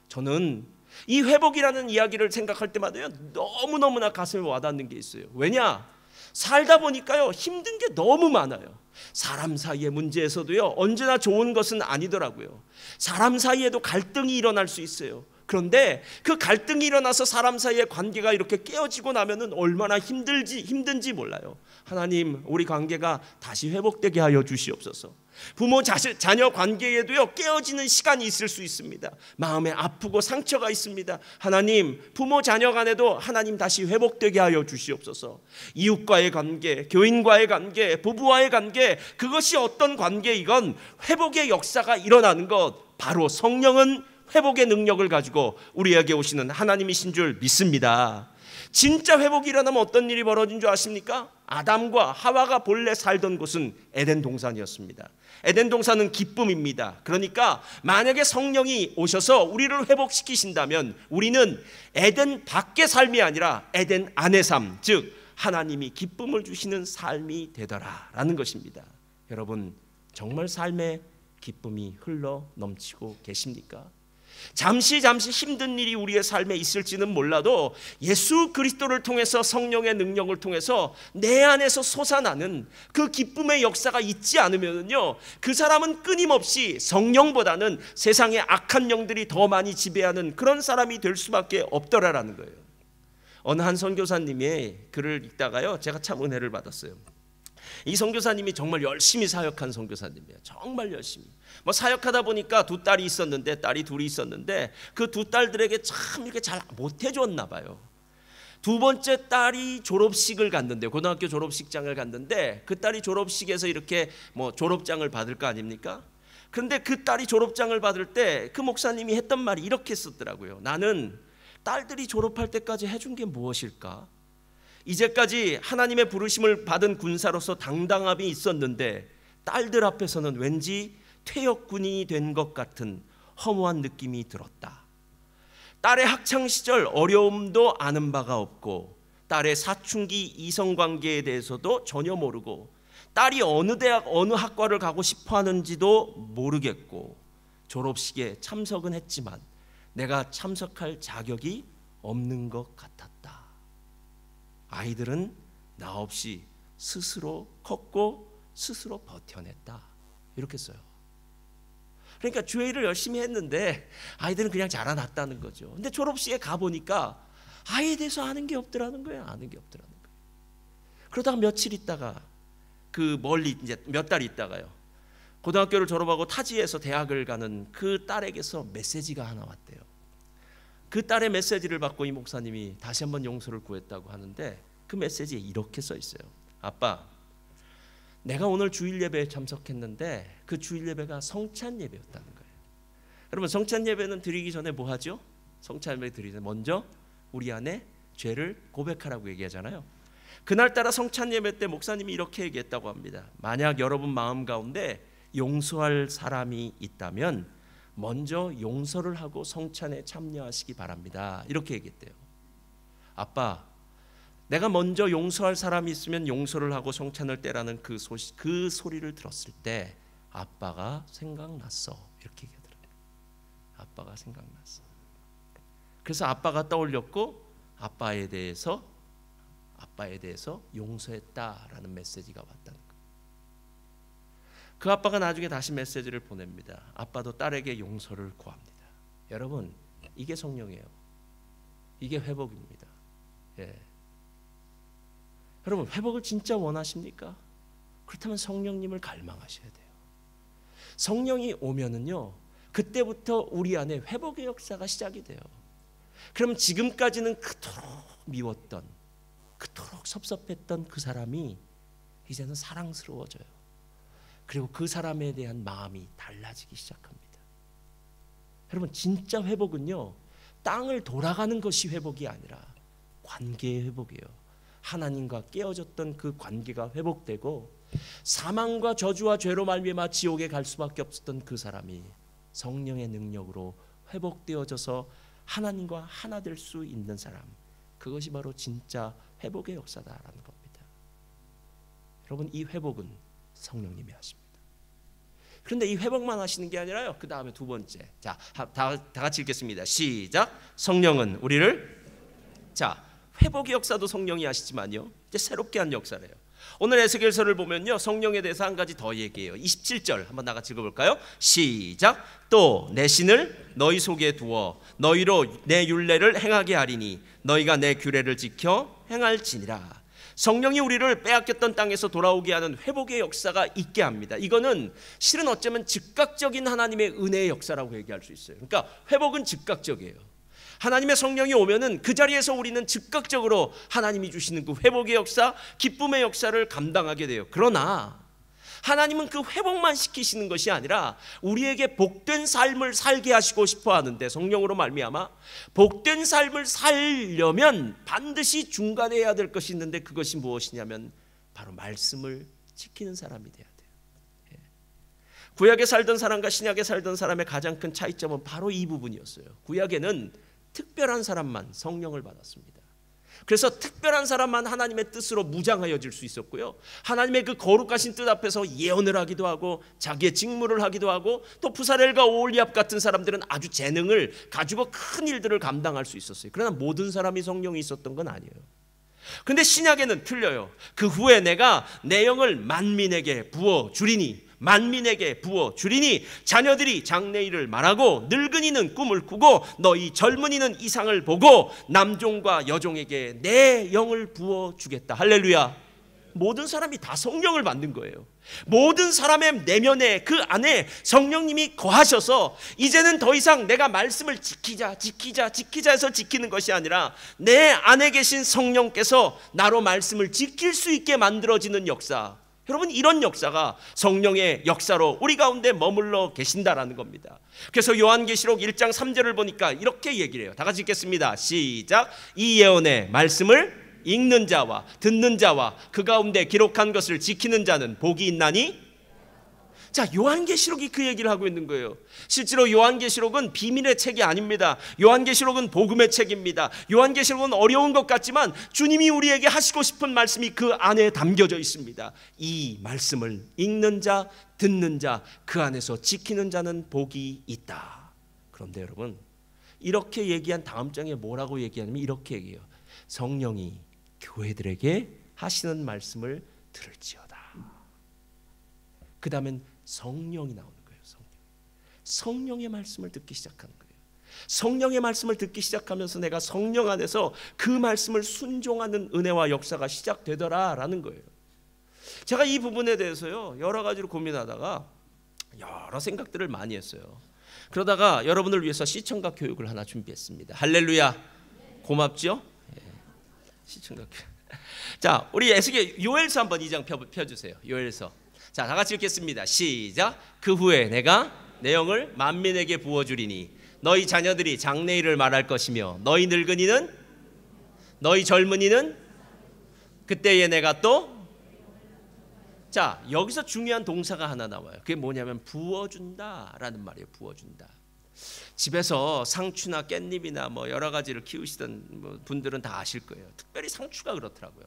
저는 이 회복이라는 이야기를 생각할 때마다요, 너무너무나 가슴에 와닿는 게 있어요. 왜냐? 살다 보니까요, 힘든 게 너무 많아요. 사람 사이의 문제에서도요, 언제나 좋은 것은 아니더라고요. 사람 사이에도 갈등이 일어날 수 있어요. 그런데 그 갈등이 일어나서 사람 사이의 관계가 이렇게 깨어지고 나면은 얼마나 힘든지 몰라요. 하나님, 우리 관계가 다시 회복되게 하여 주시옵소서. 부모 자녀 관계에도요, 깨어지는 시간이 있을 수 있습니다. 마음에 아프고 상처가 있습니다. 하나님, 부모 자녀 간에도 하나님 다시 회복되게 하여 주시옵소서. 이웃과의 관계, 교인과의 관계, 부부와의 관계, 그것이 어떤 관계이건 회복의 역사가 일어나는 것, 바로 성령은 회복의 능력을 가지고 우리에게 오시는 하나님이신 줄 믿습니다. 진짜 회복이 일어나면 어떤 일이 벌어진 줄 아십니까? 아담과 하와가 본래 살던 곳은 에덴 동산이었습니다. 에덴 동산은 기쁨입니다. 그러니까 만약에 성령이 오셔서 우리를 회복시키신다면 우리는 에덴 밖의 삶이 아니라 에덴 안의 삶, 즉 하나님이 기쁨을 주시는 삶이 되더라라는 것입니다. 여러분, 정말 삶에 기쁨이 흘러 넘치고 계십니까? 잠시 힘든 일이 우리의 삶에 있을지는 몰라도 예수 그리스도를 통해서, 성령의 능력을 통해서 내 안에서 솟아나는 그 기쁨의 역사가 있지 않으면요, 그 사람은 끊임없이 성령보다는 세상의 악한 영들이 더 많이 지배하는 그런 사람이 될 수밖에 없더라라는 거예요. 어느 한 선교사님의 글을 읽다가요, 제가 참 은혜를 받았어요. 이 선교사님이 정말 열심히 사역한 선교사님이에요. 정말 열심히. 사역하다 보니까 딸이 둘이 있었는데 그 두 딸들에게 참 이렇게 잘 못해줬나 봐요. 두 번째 딸이 졸업식을 갔는데, 고등학교 졸업식장을 갔는데 그 딸이 졸업식에서 이렇게 졸업장을 받을 거 아닙니까? 그런데 그 딸이 졸업장을 받을 때 그 목사님이 했던 말이 이렇게 썼더라고요. 나는 딸들이 졸업할 때까지 해준 게 무엇일까? 이제까지 하나님의 부르심을 받은 군사로서 당당함이 있었는데 딸들 앞에서는 왠지 퇴역군인이 된 것 같은 허무한 느낌이 들었다. 딸의 학창시절 어려움도 아는 바가 없고 딸의 사춘기 이성관계에 대해서도 전혀 모르고 딸이 어느 대학 어느 학과를 가고 싶어 하는지도 모르겠고 졸업식에 참석은 했지만 내가 참석할 자격이 없는 것 같았다. 아이들은 나 없이 스스로 컸고 스스로 버텨냈다. 이렇게 써요. 그러니까 주일을 열심히 했는데 아이들은 그냥 자라났다는 거죠. 근데 졸업식에 가보니까 아이에 대해서 아는 게 없더라는 거예요. 아는 게 없더라는 거예요. 그러다가 며칠 있다가 그 멀리 이제 몇 달 있다가요, 고등학교를 졸업하고 타지에서 대학을 가는 그 딸에게서 메시지가 하나 왔대요. 그 딸의 메시지를 받고 이 목사님이 다시 한번 용서를 구했다고 하는데 그 메시지에 이렇게 써 있어요. 아빠, 내가 오늘 주일 예배에 참석했는데 그 주일 예배가 성찬 예배였다는 거예요. 여러분, 성찬 예배는 드리기 전에 뭐 하죠? 성찬 예배 드리기 전에 먼저 우리 안에 죄를 고백하라고 얘기하잖아요. 그날따라 성찬 예배 때 목사님이 이렇게 얘기했다고 합니다. 만약 여러분 마음 가운데 용서할 사람이 있다면 먼저 용서를 하고 성찬에 참여하시기 바랍니다. 이렇게 얘기했대요. 아빠, 내가 먼저 용서할 사람이 있으면 용서를 하고 성찬을 떼라는 그 소리를 들었을 때 아빠가 생각났어. 이렇게 얘기하더라고요. 아빠가 생각났어. 그래서 아빠가 떠올렸고 아빠에 대해서 용서했다라는 메시지가 왔다는 거예요. 그 아빠가 나중에 다시 메시지를 보냅니다. 아빠도 딸에게 용서를 구합니다. 여러분, 이게 성령이에요. 이게 회복입니다. 예. 여러분, 회복을 진짜 원하십니까? 그렇다면 성령님을 갈망하셔야 돼요. 성령이 오면은요, 그때부터 우리 안에 회복의 역사가 시작이 돼요. 그럼 지금까지는 그토록 미웠던, 그토록 섭섭했던 그 사람이 이제는 사랑스러워져요. 그리고 그 사람에 대한 마음이 달라지기 시작합니다. 여러분, 진짜 회복은요, 땅을 돌아가는 것이 회복이 아니라 관계의 회복이에요. 하나님과 깨어졌던 그 관계가 회복되고 사망과 저주와 죄로 말미암아 지옥에 갈 수밖에 없었던 그 사람이 성령의 능력으로 회복되어져서 하나님과 하나 될 수 있는 사람, 그것이 바로 진짜 회복의 역사다라는 겁니다. 여러분, 이 회복은 성령님이 하십니다. 그런데 이 회복만 하시는 게 아니라요, 그 다음에 두 번째, 자, 다 같이 읽겠습니다. 시작. 성령은 우리를, 자, 회복의 역사도 성령이 하시지만요, 이제 새롭게 한 역사래요. 오늘 에스겔서를 보면요, 성령에 대해서 한 가지 더 얘기해요. 27절 한번 나같이 읽어볼까요? 시작. 또 내 신을 너희 속에 두어 너희로 내 율례를 행하게 하리니 너희가 내 규례를 지켜 행할지니라. 성령이 우리를 빼앗겼던 땅에서 돌아오게 하는 회복의 역사가 있게 합니다. 이거는 실은 어쩌면 즉각적인 하나님의 은혜의 역사라고 얘기할 수 있어요. 그러니까 회복은 즉각적이에요. 하나님의 성령이 오면은 그 자리에서 우리는 즉각적으로 하나님이 주시는 그 회복의 역사, 기쁨의 역사를 감당하게 돼요. 그러나 하나님은 그 회복만 시키시는 것이 아니라 우리에게 복된 삶을 살게 하시고 싶어 하는데, 성령으로 말미암아 복된 삶을 살려면 반드시 중간에 해야 될 것이 있는데, 그것이 무엇이냐면 바로 말씀을 지키는 사람이 돼야 돼요. 구약에 살던 사람과 신약에 살던 사람의 가장 큰 차이점은 바로 이 부분이었어요. 구약에는 특별한 사람만 성령을 받았습니다. 그래서 특별한 사람만 하나님의 뜻으로 무장하여질 수 있었고요, 하나님의 그 거룩하신 뜻 앞에서 예언을 하기도 하고 자기의 직무를 하기도 하고, 또 부사렐과 오홀리압 같은 사람들은 아주 재능을 가지고 큰 일들을 감당할 수 있었어요. 그러나 모든 사람이 성령이 있었던 건 아니에요. 근데 신약에는 틀려요. 그 후에 내가 내 영을 만민에게 부어 주리니, 만민에게 부어 주리니 자녀들이 장래일을 말하고 늙은이는 꿈을 꾸고 너희 젊은이는 이상을 보고 남종과 여종에게 내 영을 부어 주겠다. 할렐루야. 모든 사람이 다 성령을 받는 거예요. 모든 사람의 내면에, 그 안에 성령님이 거하셔서 이제는 더 이상 내가 말씀을 지키자 해서 지키는 것이 아니라 내 안에 계신 성령께서 나로 말씀을 지킬 수 있게 만들어지는 역사. 여러분, 이런 역사가 성령의 역사로 우리 가운데 머물러 계신다라는 겁니다. 그래서 요한계시록 1장 3절을 보니까 이렇게 얘기를 해요. 다 같이 읽겠습니다. 시작. 이 예언의 말씀을 읽는 자와 듣는 자와 그 가운데 기록한 것을 지키는 자는 복이 있나니. 자, 요한계시록이 그 얘기를 하고 있는 거예요. 실제로 요한계시록은 비밀의 책이 아닙니다. 요한계시록은 복음의 책입니다. 요한계시록은 어려운 것 같지만 주님이 우리에게 하시고 싶은 말씀이 그 안에 담겨져 있습니다. 이 말씀을 읽는 자, 듣는 자, 그 안에서 지키는 자는 복이 있다. 그런데 여러분, 이렇게 얘기한 다음 장에 뭐라고 얘기하냐면 이렇게 얘기해요. 성령이 교회들에게 하시는 말씀을 들을지어다. 그 다음엔 성령이 나오는 거예요. 성령의 말씀을 듣기 시작하는 거예요. 성령의 말씀을 듣기 시작하면서 내가 성령 안에서 그 말씀을 순종하는 은혜와 역사가 시작되더라라는 거예요. 제가 이 부분에 대해서요, 여러 가지로 고민하다가 여러 생각들을 많이 했어요. 그러다가 여러분을 위해서 시청각 교육을 하나 준비했습니다. 할렐루야. 고맙죠? 시청각 교육. 자, 우리 에스겔 요엘서 한번 2장 펴주세요. 요엘서. 자, 다 같이 읽겠습니다. 시작. 그 후에 내가 내 영을 만민에게 부어주리니 너희 자녀들이 장래일을 말할 것이며 너희 늙은이는, 너희 젊은이는 그때에 내가 또. 자, 여기서 중요한 동사가 하나 나와요. 그게 뭐냐면 부어준다라는 말이에요. 부어준다. 집에서 상추나 깻잎이나 뭐 여러 가지를 키우시던 분들은 다 아실 거예요. 특별히 상추가 그렇더라고요.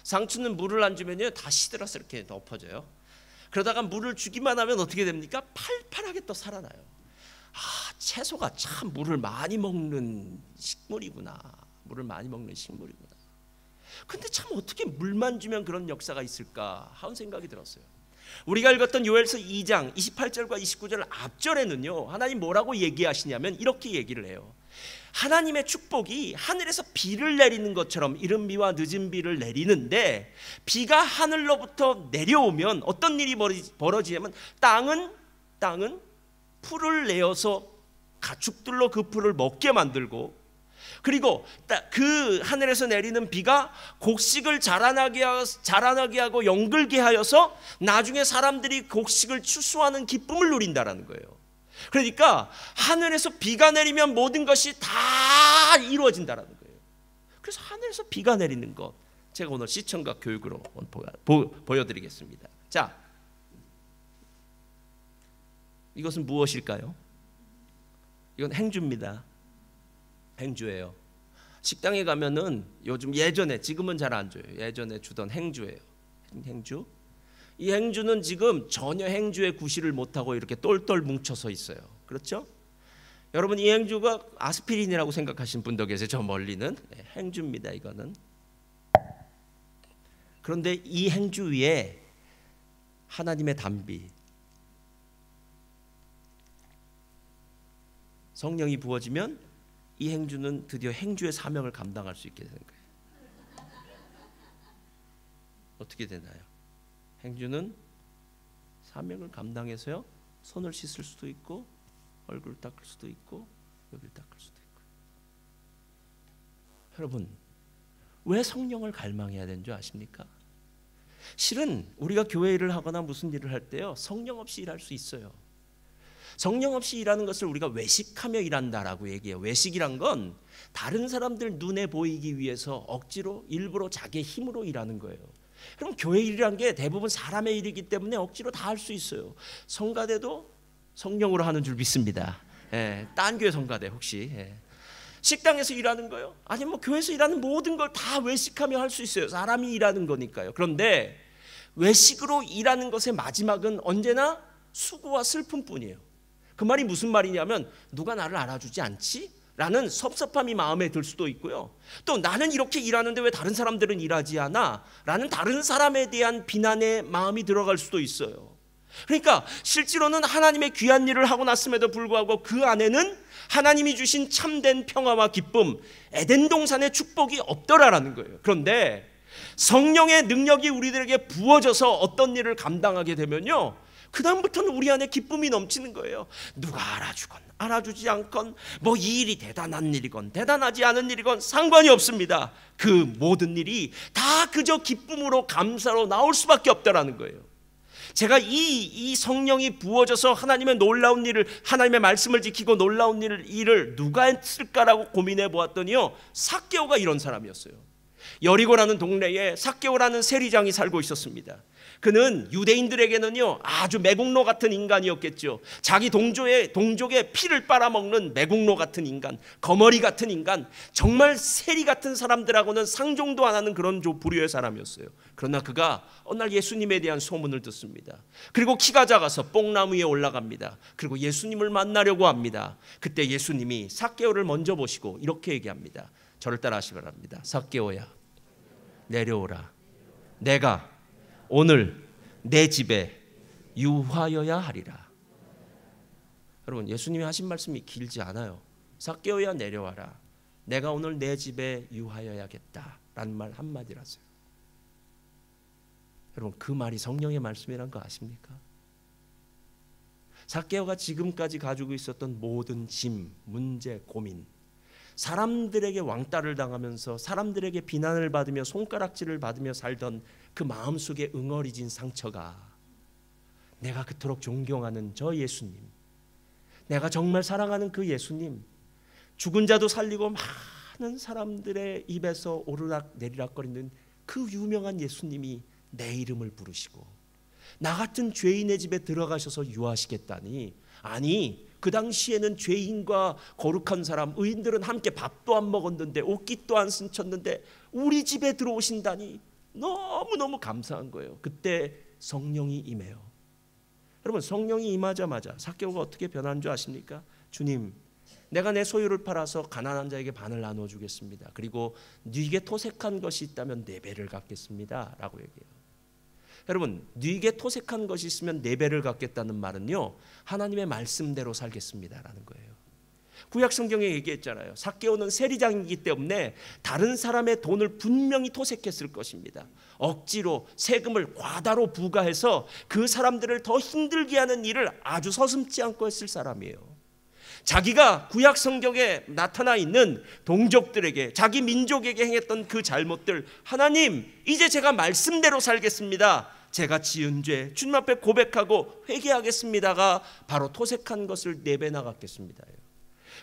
상추는 물을 안 주면요, 다 시들어서 이렇게 엎어져요. 그러다가 물을 주기만 하면 어떻게 됩니까? 팔팔하게 또 살아나요. 아, 채소가 참 물을 많이 먹는 식물이구나. 물을 많이 먹는 식물이구나. 근데 참 어떻게 물만 주면 그런 역사가 있을까 하는 생각이 들었어요. 우리가 읽었던 요엘서 2장 28절과 29절 앞절에는요, 하나님 뭐라고 얘기하시냐면 이렇게 얘기를 해요. 하나님의 축복이 하늘에서 비를 내리는 것처럼 이른 비와 늦은 비를 내리는데, 비가 하늘로부터 내려오면 어떤 일이 벌어지냐면 땅은 풀을 내어서 가축들로 그 풀을 먹게 만들고, 그리고 그 하늘에서 내리는 비가 곡식을 자라나게 하고 영글게 하여서 나중에 사람들이 곡식을 추수하는 기쁨을 누린다라는 거예요. 그러니까 하늘에서 비가 내리면 모든 것이 다 이루어진다라는 거예요. 그래서 하늘에서 비가 내리는 것, 제가 오늘 시청각 교육으로 보여드리겠습니다. 자, 이것은 무엇일까요? 이건 행주입니다. 행주예요. 식당에 가면은 요즘, 예전에, 지금은 잘 안 줘요. 예전에 주던 행주예요. 행주. 이 행주는 지금 전혀 행주의 구실을 못하고 이렇게 똘똘 뭉쳐서 있어요. 그렇죠? 여러분, 이 행주가 아스피린이라고 생각하시는 분도 계세요. 저 멀리는. 행주입니다. 이거는 그런데 이 행주 위에 하나님의 단비, 성령이 부어지면 이 행주는 드디어 행주의 사명을 감당할 수 있게 되는 거예요. 어떻게 되나요? 행주는 사명을 감당해서요, 손을 씻을 수도 있고 얼굴을 닦을 수도 있고 여기를 닦을 수도 있고. 여러분, 왜 성령을 갈망해야 되는 줄 아십니까? 실은 우리가 교회 일을 하거나 무슨 일을 할 때요, 성령 없이 일할 수 있어요. 성령 없이 일하는 것을 우리가 외식하며 일한다라고 얘기해요. 외식이란 건 다른 사람들 눈에 보이기 위해서 억지로 일부러 자기의 힘으로 일하는 거예요. 그럼 교회 일이란 게 대부분 사람의 일이기 때문에 억지로 다 할 수 있어요. 성가대도 성령으로 하는 줄 믿습니다. 딴 교회 성가대 혹시 식당에서 일하는 거요? 아니면 뭐 교회에서 일하는 모든 걸 다 외식하며 할 수 있어요. 사람이 일하는 거니까요. 그런데 외식으로 일하는 것의 마지막은 언제나 수고와 슬픔뿐이에요. 그 말이 무슨 말이냐면 누가 나를 알아주지 않지? 라는 섭섭함이 마음에 들 수도 있고요. 또 나는 이렇게 일하는데 왜 다른 사람들은 일하지 않아? 라는 다른 사람에 대한 비난의 마음이 들어갈 수도 있어요. 그러니까 실제로는 하나님의 귀한 일을 하고 났음에도 불구하고 그 안에는 하나님이 주신 참된 평화와 기쁨, 에덴 동산의 축복이 없더라라는 거예요. 그런데 성령의 능력이 우리들에게 부어져서 어떤 일을 감당하게 되면요, 그 다음부터는 우리 안에 기쁨이 넘치는 거예요. 누가 알아주건 알아주지 않건, 뭐 이 일이 대단한 일이건 대단하지 않은 일이건 상관이 없습니다. 그 모든 일이 다 그저 기쁨으로 감사로 나올 수밖에 없다라는 거예요. 제가 이 성령이 부어져서 하나님의 놀라운 일을, 하나님의 말씀을 지키고 놀라운 일을 누가 했을까라고 고민해 보았더니요, 삭개오가 이런 사람이었어요. 여리고라는 동네에 삭개오라는 세리장이 살고 있었습니다. 그는 유대인들에게는요 아주 매국노 같은 인간이었겠죠. 자기 동족의 피를 빨아먹는 매국노 같은 인간, 거머리 같은 인간, 정말 세리 같은 사람들하고는 상종도 안 하는 그런 부류의 사람이었어요. 그러나 그가 어느 날 예수님에 대한 소문을 듣습니다. 그리고 키가 작아서 뽕나무 위에 올라갑니다. 그리고 예수님을 만나려고 합니다. 그때 예수님이 삭개오를 먼저 보시고 이렇게 얘기합니다. 저를 따라 하시기 바랍니다. 삭개오야, 내려오라. 내가 오늘 내 집에 유하여야 하리라. 여러분, 예수님이 하신 말씀이 길지 않아요. 삭개오야, 내려와라. 내가 오늘 내 집에 유하여야겠다 라는 말 한마디라서요. 여러분, 그 말이 성령의 말씀이란 거 아십니까? 삭개오가 지금까지 가지고 있었던 모든 짐, 문제, 고민, 사람들에게 왕따를 당하면서 사람들에게 비난을 받으며 손가락질을 받으며 살던 그 마음속에 응어리진 상처가, 내가 그토록 존경하는 저 예수님, 내가 정말 사랑하는 그 예수님, 죽은 자도 살리고 많은 사람들의 입에서 오르락 내리락거리는 그 유명한 예수님이 내 이름을 부르시고 나 같은 죄인의 집에 들어가셔서 유하시겠다니, 아니 그 당시에는 죄인과 거룩한 사람, 의인들은 함께 밥도 안 먹었는데 옷깃도 안 스쳤는데 우리 집에 들어오신다니 너무너무 감사한 거예요. 그때 성령이 임해요. 여러분, 성령이 임하자마자 삭개오가 어떻게 변한 줄 아십니까? 주님, 내가 내 소유를 팔아서 가난한 자에게 반을 나눠주겠습니다. 그리고 네게 토색한 것이 있다면 4배를 갚겠습니다 라고 얘기해요. 여러분, 네게 토색한 것이 있으면 4배를 갚겠다는 말은요, 하나님의 말씀대로 살겠습니다라는 거예요. 구약 성경에 얘기했잖아요. 삭개오는 세리장이기 때문에 다른 사람의 돈을 분명히 토색했을 것입니다. 억지로 세금을 과다로 부과해서 그 사람들을 더 힘들게 하는 일을 아주 서슴지 않고 했을 사람이에요. 자기가 구약 성경에 나타나 있는 동족들에게, 자기 민족에게 행했던 그 잘못들, 하나님 이제 제가 말씀대로 살겠습니다, 제가 지은 죄 주님 앞에 고백하고 회개하겠습니다가 바로 토색한 것을 4배나 갚겠습니다.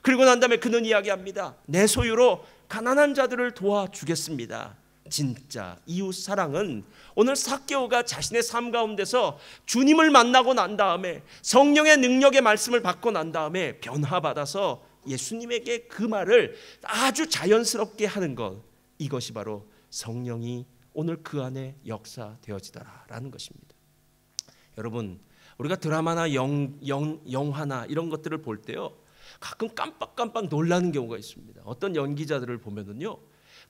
그리고 난 다음에 그는 이야기합니다. 내 소유로 가난한 자들을 도와주겠습니다. 진짜 이웃 사랑은 오늘 삭개오가 자신의 삶 가운데서 주님을 만나고 난 다음에 성령의 능력의 말씀을 받고 난 다음에 변화받아서 예수님에게 그 말을 아주 자연스럽게 하는 것, 이것이 바로 성령이 오늘 그 안에 역사되어지더라라는 것입니다. 여러분, 우리가 드라마나 영화나 이런 것들을 볼 때요, 가끔 깜빡깜빡 놀라는 경우가 있습니다. 어떤 연기자들을 보면은요,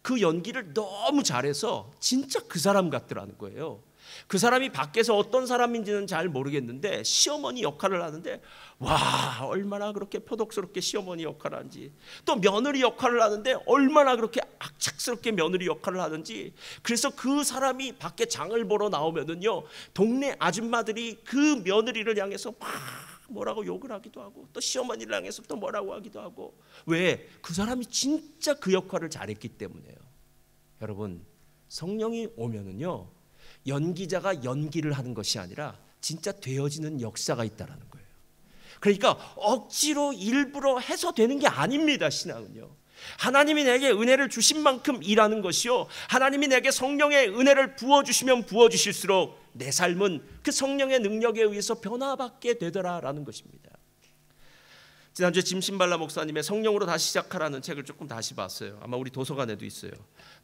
그 연기를 너무 잘해서 진짜 그 사람 같더라는 거예요. 그 사람이 밖에서 어떤 사람인지는 잘 모르겠는데 시어머니 역할을 하는데 와, 얼마나 그렇게 표독스럽게 시어머니 역할을 하는지, 또 며느리 역할을 하는데 얼마나 그렇게 악착스럽게 며느리 역할을 하는지. 그래서 그 사람이 밖에 장을 보러 나오면은요, 동네 아줌마들이 그 며느리를 향해서 막 뭐라고 욕을 하기도 하고, 또 시어머니를 향해서 또 뭐라고 하기도 하고. 왜? 그 사람이 진짜 그 역할을 잘했기 때문에요. 여러분, 성령이 오면은요, 연기자가 연기를 하는 것이 아니라 진짜 되어지는 역사가 있다라는 거예요. 그러니까 억지로 일부러 해서 되는 게 아닙니다. 신앙은요, 하나님이 내게 은혜를 주신 만큼 일하는 것이요, 하나님이 내게 성령의 은혜를 부어주시면 부어주실수록 내 삶은 그 성령의 능력에 의해서 변화받게 되더라라는 것입니다. 지난주에 짐신발라 목사님의 성령으로 다시 시작하라는 책을 조금 다시 봤어요. 아마 우리 도서관에도 있어요.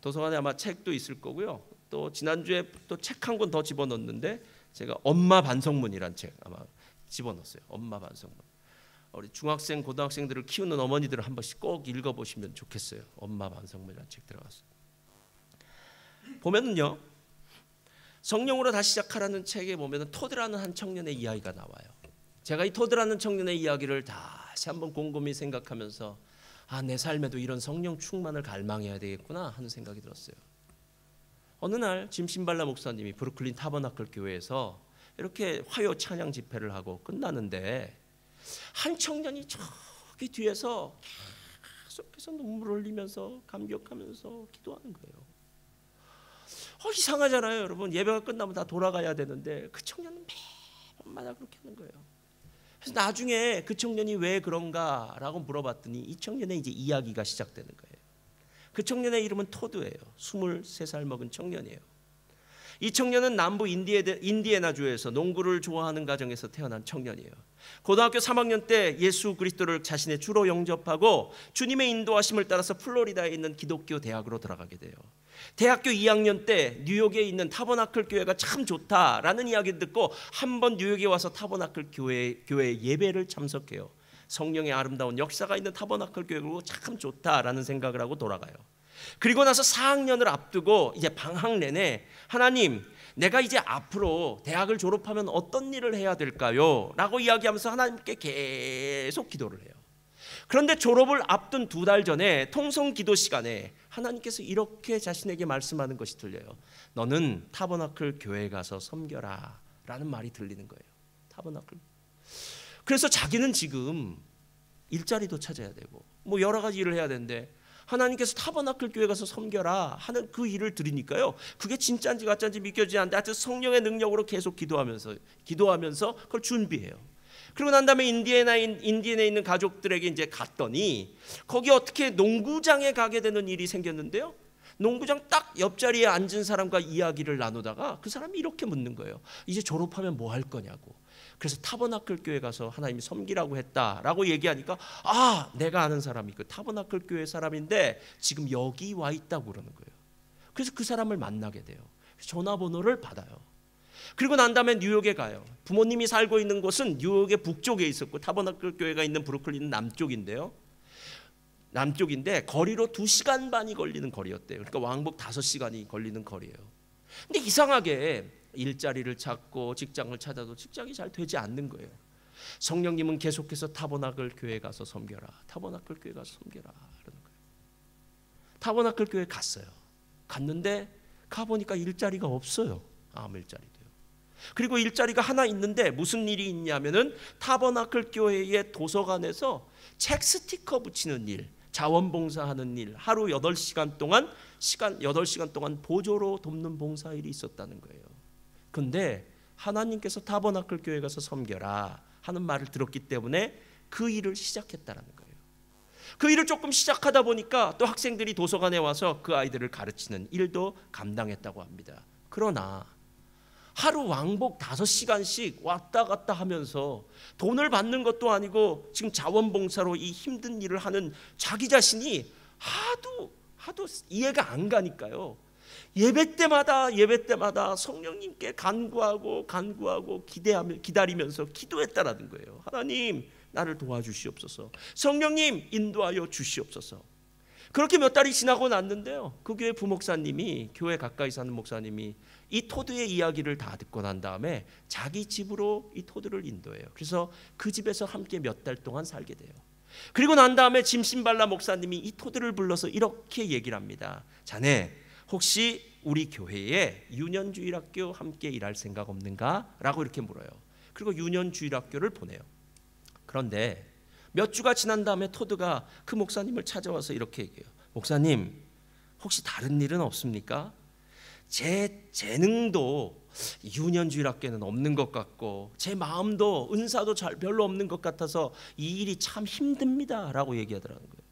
도서관에 아마 책도 있을 거고요. 또 지난주에 또 책 한 권 더 집어넣었는데 제가 엄마 반성문이란 책 아마 집어넣었어요. 엄마 반성문. 우리 중학생, 고등학생들을 키우는 어머니들은 한 번씩 꼭 읽어보시면 좋겠어요. 엄마 반성문이라는 책 들어갔어요. 보면은요, 성령으로 다시 시작하라는 책에 보면은 토드라는 한 청년의 이야기가 나와요. 제가 이 토드라는 청년의 이야기를 다시 한번 곰곰이 생각하면서 내 삶에도 이런 성령 충만을 갈망해야 되겠구나 하는 생각이 들었어요. 어느 날 짐신발라 목사님이 브루클린 타버나클 교회에서 이렇게 화요 찬양 집회를 하고 끝나는데 한 청년이 저기 뒤에서 계속해서 눈물을 흘리면서 감격하면서 기도하는 거예요. 이상하잖아요, 여러분. 예배가 끝나면 다 돌아가야 되는데 그 청년은 매번마다 그렇게 하는 거예요. 그래서 나중에 그 청년이 왜 그런가라고 물어봤더니 이 청년의 이제 이야기가 시작되는 거예요. 그 청년의 이름은 토드예요. 23살 먹은 청년이에요. 이 청년은 남부 인디애나주에서 농구를 좋아하는 가정에서 태어난 청년이에요. 고등학교 3학년 때 예수 그리스도를 자신의 주로 영접하고 주님의 인도하심을 따라서 플로리다에 있는 기독교 대학으로 들어가게 돼요. 대학교 2학년 때 뉴욕에 있는 타버나클 교회가 참 좋다라는 이야기를 듣고 한번 뉴욕에 와서 타버나클 교회 예배를 참석해요. 성령의 아름다운 역사가 있는 타버나클 교회고 참 좋다라는 생각을 하고 돌아가요. 그리고 나서 4학년을 앞두고 이제 방학 내내 하나님, 내가 이제 앞으로 대학을 졸업하면 어떤 일을 해야 될까요? 라고 이야기하면서 하나님께 계속 기도를 해요. 그런데 졸업을 앞둔 2달 전에 통성 기도 시간에 하나님께서 이렇게 자신에게 말씀하는 것이 들려요. 너는 타버나클 교회에 가서 섬겨라 라는 말이 들리는 거예요. 타버나클. 그래서 자기는 지금 일자리도 찾아야 되고 뭐 여러 가지 일을 해야 되는데 하나님께서 타버나클 교회 가서 섬겨라 하는 그 일을 들으니까요, 그게 진짜인지 가짜인지 믿겨지지 않는데 하여튼 성령의 능력으로 계속 기도하면서 그걸 준비해요. 그리고 난 다음에 인디애나에 있는 가족들에게 이제 갔더니 거기 어떻게 농구장에 가게 되는 일이 생겼는데요, 농구장 딱 옆자리에 앉은 사람과 이야기를 나누다가 그 사람이 이렇게 묻는 거예요. 이제 졸업하면 뭐 할 거냐고. 그래서 타버나클 교회 가서 하나님이 섬기라고 했다라고 얘기하니까 내가 아는 사람이 그 타버나클 교회 사람인데 지금 여기 와 있다고 그러는 거예요. 그래서 그 사람을 만나게 돼요. 전화번호를 받아요. 그리고 난 다음에 뉴욕에 가요. 부모님이 살고 있는 곳은 뉴욕의 북쪽에 있었고 타버나클 교회가 있는 브루클린은 남쪽인데 거리로 2시간 반이 걸리는 거리였대요. 그러니까 왕복 5시간이 걸리는 거리예요. 근데 이상하게 일자리를 찾고 직장을 찾아도 직장이 잘 되지 않는 거예요. 성령님은 계속해서 타버나클 교회 가서 섬겨라, 타버나클 교회 가서 섬겨라 그러는 거예요. 타버나클 교회 갔어요. 갔는데 가보니까 일자리가 없어요. 아무 일자리도요. 그리고 일자리가 하나 있는데 무슨 일이 있냐면은 타버나클 교회의 도서관에서 책 스티커 붙이는 일, 자원봉사하는 일, 하루 8시간 동안 8시간 동안 보조로 돕는 봉사일이 있었다는 거예요. 근데 하나님께서 타버나클 교회 가서 섬겨라 하는 말을 들었기 때문에 그 일을 시작했다는 거예요. 그 일을 조금 시작하다 보니까 또 학생들이 도서관에 와서 그 아이들을 가르치는 일도 감당했다고 합니다. 그러나 하루 왕복 5시간씩 왔다 갔다 하면서 돈을 받는 것도 아니고 지금 자원봉사로 이 힘든 일을 하는 자기 자신이 하도 이해가 안 가니까요, 예배 때마다 성령님께 간구하고 기다리면서 기도했다라는 거예요. 하나님, 나를 도와주시옵소서. 성령님, 인도하여 주시옵소서. 그렇게 몇 달이 지나고 났는데요, 그 교회 부목사님이, 교회 가까이 사는 목사님이 이 토드의 이야기를 다 듣고 난 다음에 자기 집으로 이 토드를 인도해요. 그래서 그 집에서 함께 몇 달 동안 살게 돼요. 그리고 난 다음에 짐 심발라 목사님이 이 토드를 불러서 이렇게 얘기를 합니다. 자네 혹시 우리 교회에 유년주일학교 함께 일할 생각 없는가? 라고 이렇게 물어요. 그리고 유년주일학교를 보내요. 그런데 몇 주가 지난 다음에 토드가 그 목사님을 찾아와서 이렇게 얘기해요. 목사님, 혹시 다른 일은 없습니까? 제 재능도 유년주일학교에는 없는 것 같고 제 마음도 은사도 별로 없는 것 같아서 이 일이 참 힘듭니다 라고 얘기하더라는 거예요.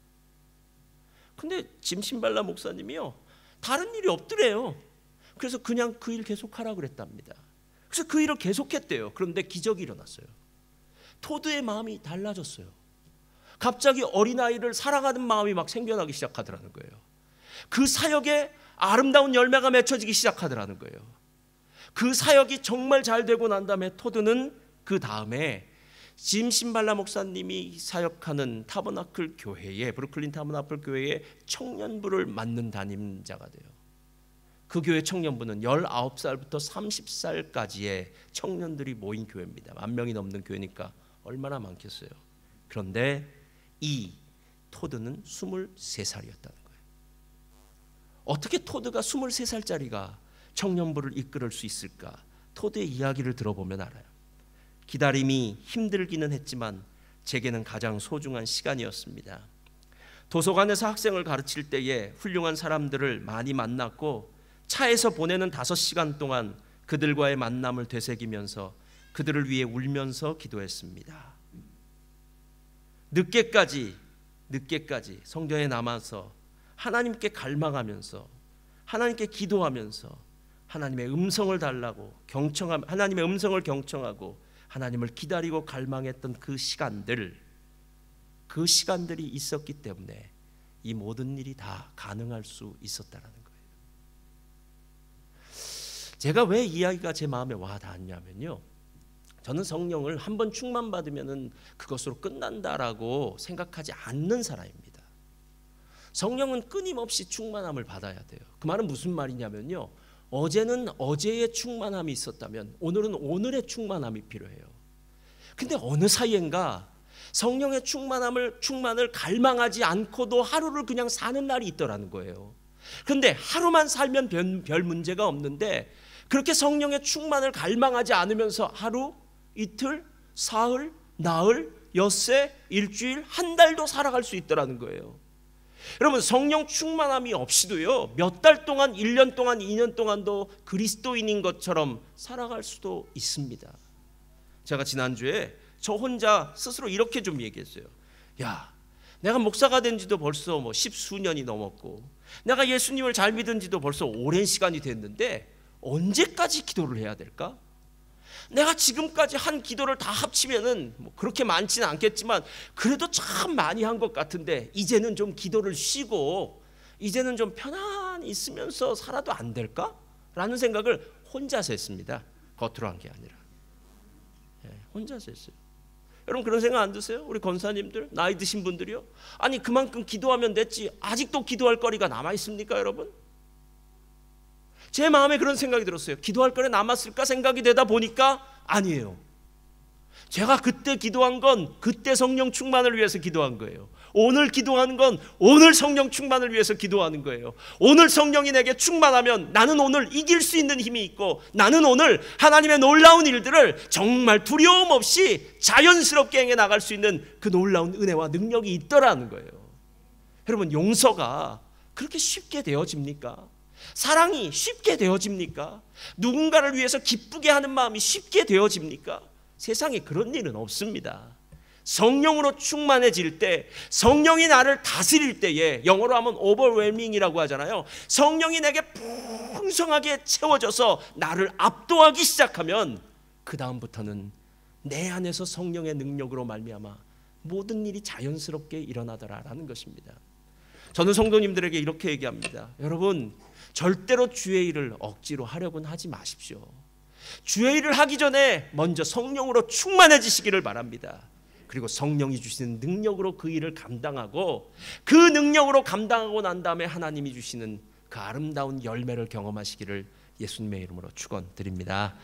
근데 짐 심발라 목사님이요, 다른 일이 없더래요. 그래서 그냥 그 일 계속하라고 그랬답니다. 그래서 그 일을 계속했대요. 그런데 기적이 일어났어요. 토드의 마음이 달라졌어요. 갑자기 어린아이를 사랑하는 마음이 막 생겨나기 시작하더라는 거예요. 그 사역에 아름다운 열매가 맺혀지기 시작하더라는 거예요. 그 사역이 정말 잘 되고 난 다음에 토드는 그 다음에 짐 심발라 목사님이 사역하는 타버나클 교회에, 브루클린 타버나클 교회에 청년부를 맡는 담임자가 돼요. 그 교회 청년부는 19살부터 30살까지의 청년들이 모인 교회입니다. 10,000명이 넘는 교회니까 얼마나 많겠어요. 그런데 이 토드는 23살이었다는 거예요. 어떻게 토드가 23살짜리가 청년부를 이끌을 수 있을까? 토드의 이야기를 들어보면 알아요. 기다림이 힘들기는 했지만 제게는 가장 소중한 시간이었습니다. 도서관에서 학생을 가르칠 때에 훌륭한 사람들을 많이 만났고 차에서 보내는 5시간 동안 그들과의 만남을 되새기면서 그들을 위해 울면서 기도했습니다. 늦게까지 성전에 남아서 하나님께 갈망하면서 하나님께 기도하면서 하나님의 음성을 달라고 하나님의 음성을 경청하고 하나님을 기다리고 갈망했던 그 시간들이 있었기 때문에 이 모든 일이 다 가능할 수 있었다라는 거예요. 제가 왜 이 이야기가 제 마음에 와 닿았냐면요, 저는 성령을 한번 충만받으면 그것으로 끝난다라고 생각하지 않는 사람입니다. 성령은 끊임없이 충만함을 받아야 돼요. 그 말은 무슨 말이냐면요, 어제는 어제의 충만함이 있었다면 오늘은 오늘의 충만함이 필요해요. 근데 어느 사이엔가 성령의 충만을 갈망하지 않고도 하루를 그냥 사는 날이 있더라는 거예요. 그런데 하루만 살면 별 문제가 없는데 그렇게 성령의 충만을 갈망하지 않으면서 하루, 이틀, 사흘, 나흘, 엿새, 일주일, 한 달도 살아갈 수 있더라는 거예요. 여러분, 성령 충만함이 없이도요, 몇 달 동안, 1년 동안, 2년 동안도 그리스도인인 것처럼 살아갈 수도 있습니다. 제가 지난주에 저 혼자 스스로 이렇게 좀 얘기했어요. 야, 내가 목사가 된 지도 벌써 10수년이 넘었고 내가 예수님을 잘 믿은 지도 벌써 오랜 시간이 됐는데 언제까지 기도를 해야 될까? 내가 지금까지 한 기도를 다 합치면은 그렇게 많지는 않겠지만 그래도 참 많이 한 것 같은데 이제는 좀 기도를 쉬고 이제는 좀 편안히 있으면서 살아도 안 될까? 라는 생각을 혼자서 했습니다. 겉으로 한 게 아니라 혼자서 했어요. 여러분, 그런 생각 안 드세요? 우리 권사님들, 나이 드신 분들이요, 아니 그만큼 기도하면 됐지 아직도 기도할 거리가 남아 있습니까? 여러분, 제 마음에 그런 생각이 들었어요. 기도할 거리 남았을까 생각이 되다 보니까 아니에요. 제가 그때 기도한 건 그때 성령 충만을 위해서 기도한 거예요. 오늘 기도하는 건 오늘 성령 충만을 위해서 기도하는 거예요. 오늘 성령이 내게 충만하면 나는 오늘 이길 수 있는 힘이 있고 나는 오늘 하나님의 놀라운 일들을 정말 두려움 없이 자연스럽게 행해 나갈 수 있는 그 놀라운 은혜와 능력이 있더라는 거예요. 여러분, 용서가 그렇게 쉽게 되어집니까? 사랑이 쉽게 되어집니까? 누군가를 위해서 기쁘게 하는 마음이 쉽게 되어집니까? 세상에 그런 일은 없습니다. 성령으로 충만해질 때, 성령이 나를 다스릴 때에, 영어로 하면 overwhelming이라고 하잖아요. 성령이 내게 풍성하게 채워져서 나를 압도하기 시작하면 그 다음부터는 내 안에서 성령의 능력으로 말미암아 모든 일이 자연스럽게 일어나더라라는 것입니다. 저는 성도님들에게 이렇게 얘기합니다. 여러분, 절대로 주의 일을 억지로 하려고는 하지 마십시오. 주의 일을 하기 전에 먼저 성령으로 충만해지시기를 바랍니다. 그리고 성령이 주시는 능력으로 그 일을 감당하고 그 능력으로 감당하고 난 다음에 하나님이 주시는 그 아름다운 열매를 경험하시기를 예수님의 이름으로 축원드립니다.